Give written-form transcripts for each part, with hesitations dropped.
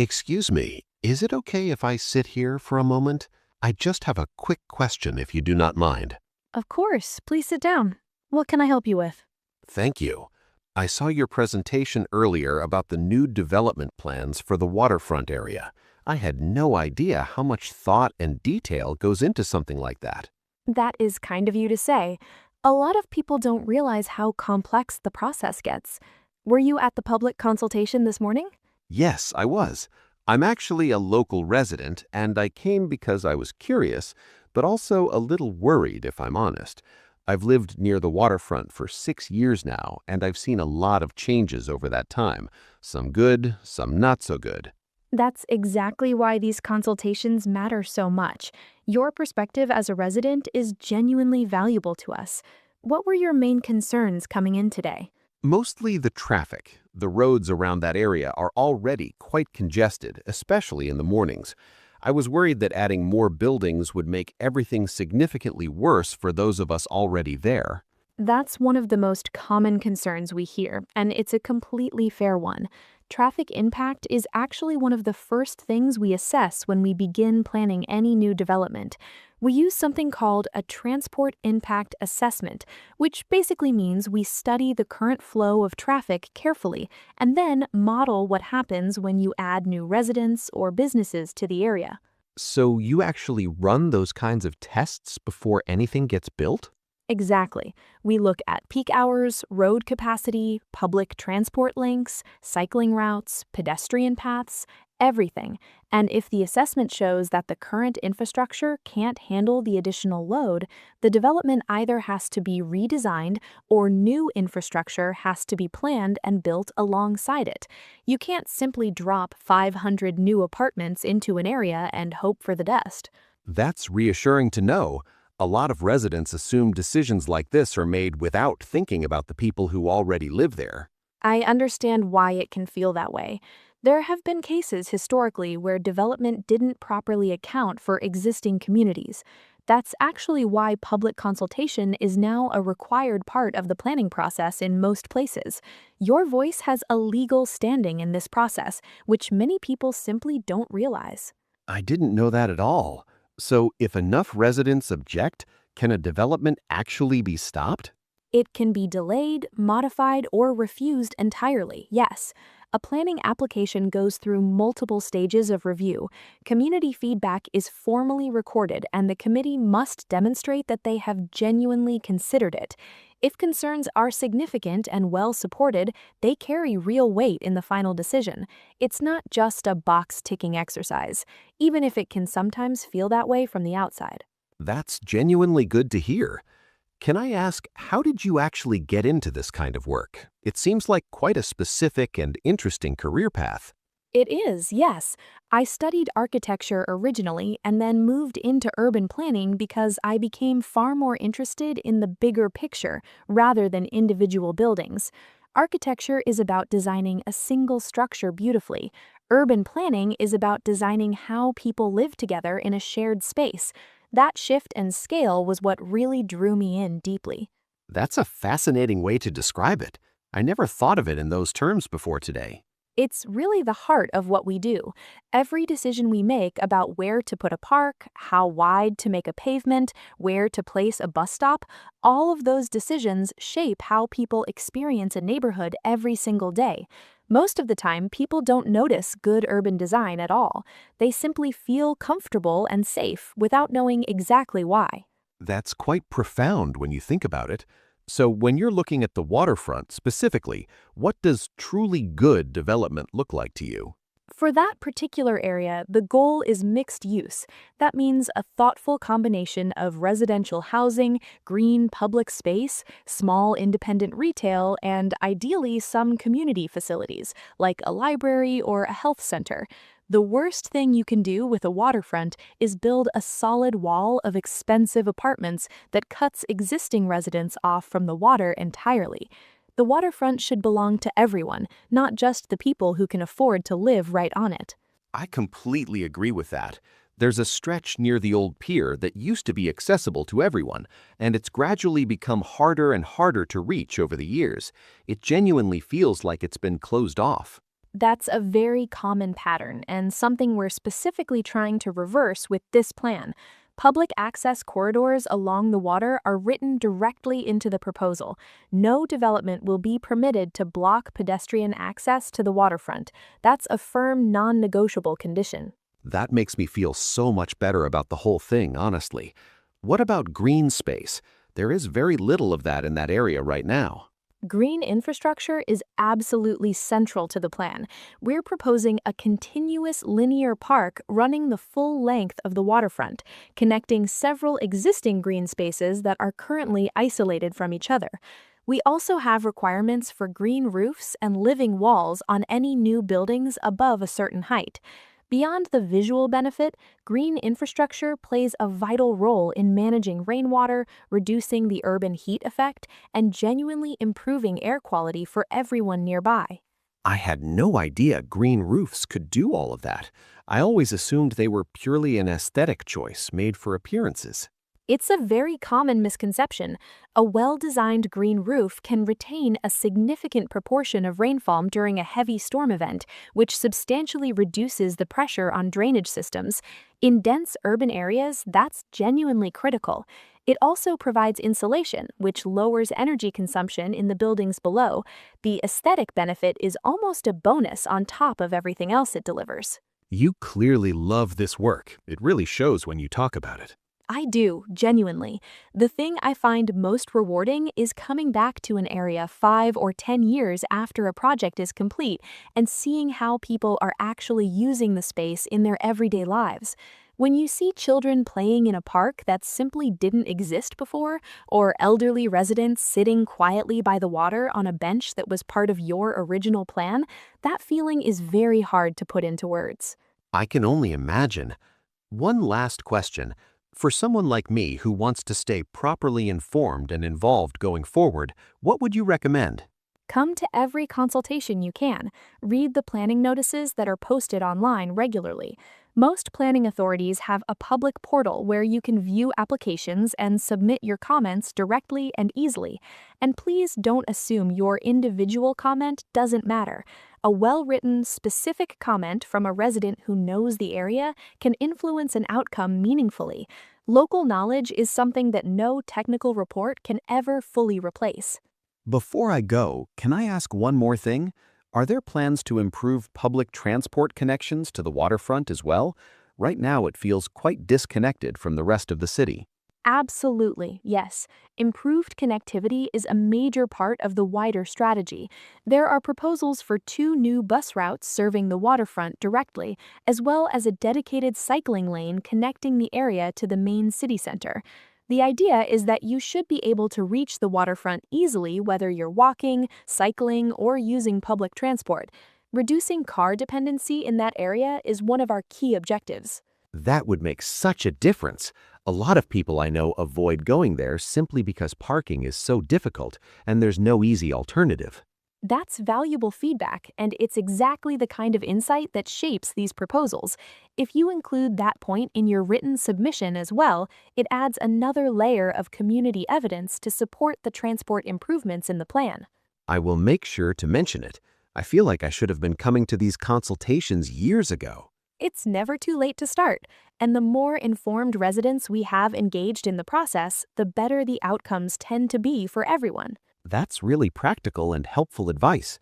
Excuse me, is it okay if I sit here for a moment? I just have a quick question if you do not mind. Of course, please sit down. What can I help you with? Thank you. I saw your presentation earlier about the new development plans for the waterfront area. I had no idea how much thought and detail goes into something like that. That is kind of you to say. A lot of people don't realize how complex the process gets. Were you at the public consultation this morning? Yes, I was. I'm actually a local resident, and I came because I was curious, but also a little worried, if I'm honest. I've lived near the waterfront for 6 years now, and I've seen a lot of changes over that time. Some good, some not so good. That's exactly why these consultations matter so much. Your perspective as a resident is genuinely valuable to us. What were your main concerns coming in today? Mostly the traffic. The roads around that area are already quite congested, especially in the mornings. I was worried that adding more buildings would make everything significantly worse for those of us already there. That's one of the most common concerns we hear, and it's a completely fair one. Traffic impact is actually one of the first things we assess when we begin planning any new development. We use something called a transport impact assessment, which basically means we study the current flow of traffic carefully and then model what happens when you add new residents or businesses to the area. So you actually run those kinds of tests before anything gets built? Exactly. We look at peak hours, road capacity, public transport links, cycling routes, pedestrian paths, everything. And if the assessment shows that the current infrastructure can't handle the additional load, the development either has to be redesigned or new infrastructure has to be planned and built alongside it. You can't simply drop 500 new apartments into an area and hope for the best. That's reassuring to know. A lot of residents assume decisions like this are made without thinking about the people who already live there. I understand why it can feel that way. There have been cases historically where development didn't properly account for existing communities. That's actually why public consultation is now a required part of the planning process in most places. Your voice has a legal standing in this process, which many people simply don't realize. I didn't know that at all. So if enough residents object, can a development actually be stopped? It can be delayed, modified, or refused entirely, yes. A planning application goes through multiple stages of review. Community feedback is formally recorded, and the committee must demonstrate that they have genuinely considered it. If concerns are significant and well supported, they carry real weight in the final decision. It's not just a box-ticking exercise, even if it can sometimes feel that way from the outside. That's genuinely good to hear. Can I ask, how did you actually get into this kind of work? It seems like quite a specific and interesting career path. It is, yes. I studied architecture originally and then moved into urban planning because I became far more interested in the bigger picture rather than individual buildings. Architecture is about designing a single structure beautifully. Urban planning is about designing how people live together in a shared space. That shift and scale was what really drew me in deeply. That's a fascinating way to describe it. I never thought of it in those terms before today. It's really the heart of what we do. Every decision we make about where to put a park, how wide to make a pavement, where to place a bus stop, all of those decisions shape how people experience a neighborhood every single day. Most of the time, people don't notice good urban design at all. They simply feel comfortable and safe without knowing exactly why. That's quite profound when you think about it. So when you're looking at the waterfront specifically, what does truly good development look like to you? For that particular area, the goal is mixed use. That means a thoughtful combination of residential housing, green public space, small independent retail, and ideally some community facilities, like a library or a health center. The worst thing you can do with a waterfront is build a solid wall of expensive apartments that cuts existing residents off from the water entirely. The waterfront should belong to everyone, not just the people who can afford to live right on it. I completely agree with that. There's a stretch near the old pier that used to be accessible to everyone, and it's gradually become harder and harder to reach over the years. It genuinely feels like it's been closed off. That's a very common pattern and something we're specifically trying to reverse with this plan. Public access corridors along the water are written directly into the proposal. No development will be permitted to block pedestrian access to the waterfront. That's a firm, non-negotiable condition. That makes me feel so much better about the whole thing, honestly. What about green space? There is very little of that in that area right now. Green infrastructure is absolutely central to the plan. We're proposing a continuous linear park running the full length of the waterfront, connecting several existing green spaces that are currently isolated from each other. We also have requirements for green roofs and living walls on any new buildings above a certain height. Beyond the visual benefit, green infrastructure plays a vital role in managing rainwater, reducing the urban heat effect, and genuinely improving air quality for everyone nearby. I had no idea green roofs could do all of that. I always assumed they were purely an aesthetic choice made for appearances. It's a very common misconception. A well-designed green roof can retain a significant proportion of rainfall during a heavy storm event, which substantially reduces the pressure on drainage systems. In dense urban areas, that's genuinely critical. It also provides insulation, which lowers energy consumption in the buildings below. The aesthetic benefit is almost a bonus on top of everything else it delivers. You clearly love this work. It really shows when you talk about it. I do, genuinely. The thing I find most rewarding is coming back to an area 5 or 10 years after a project is complete and seeing how people are actually using the space in their everyday lives. When you see children playing in a park that simply didn't exist before, or elderly residents sitting quietly by the water on a bench that was part of your original plan, that feeling is very hard to put into words. I can only imagine. One last question. For someone like me who wants to stay properly informed and involved going forward, what would you recommend? Come to every consultation you can. Read the planning notices that are posted online regularly. Most planning authorities have a public portal where you can view applications and submit your comments directly and easily. And please don't assume your individual comment doesn't matter. A well-written, specific comment from a resident who knows the area can influence an outcome meaningfully. Local knowledge is something that no technical report can ever fully replace. Before I go, can I ask one more thing? Are there plans to improve public transport connections to the waterfront as well? Right now it feels quite disconnected from the rest of the city. Absolutely, yes. Improved connectivity is a major part of the wider strategy. There are proposals for 2 new bus routes serving the waterfront directly, as well as a dedicated cycling lane connecting the area to the main city center. The idea is that you should be able to reach the waterfront easily whether you're walking, cycling, or using public transport. Reducing car dependency in that area is one of our key objectives. That would make such a difference. A lot of people I know avoid going there simply because parking is so difficult and there's no easy alternative. That's valuable feedback, and it's exactly the kind of insight that shapes these proposals. If you include that point in your written submission as well, it adds another layer of community evidence to support the transport improvements in the plan. I will make sure to mention it. I feel like I should have been coming to these consultations years ago. It's never too late to start, and the more informed residents we have engaged in the process, the better the outcomes tend to be for everyone. That's really practical and helpful advice.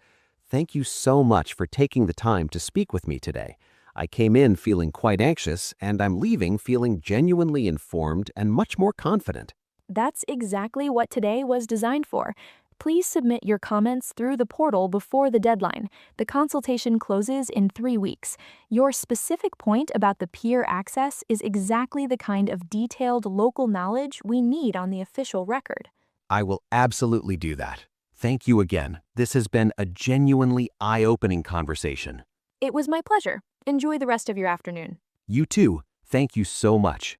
Thank you so much for taking the time to speak with me today. I came in feeling quite anxious, and I'm leaving feeling genuinely informed and much more confident. That's exactly what today was designed for. Please submit your comments through the portal before the deadline. The consultation closes in 3 weeks. Your specific point about the peer access is exactly the kind of detailed local knowledge we need on the official record. I will absolutely do that. Thank you again. This has been a genuinely eye-opening conversation. It was my pleasure. Enjoy the rest of your afternoon. You too. Thank you so much.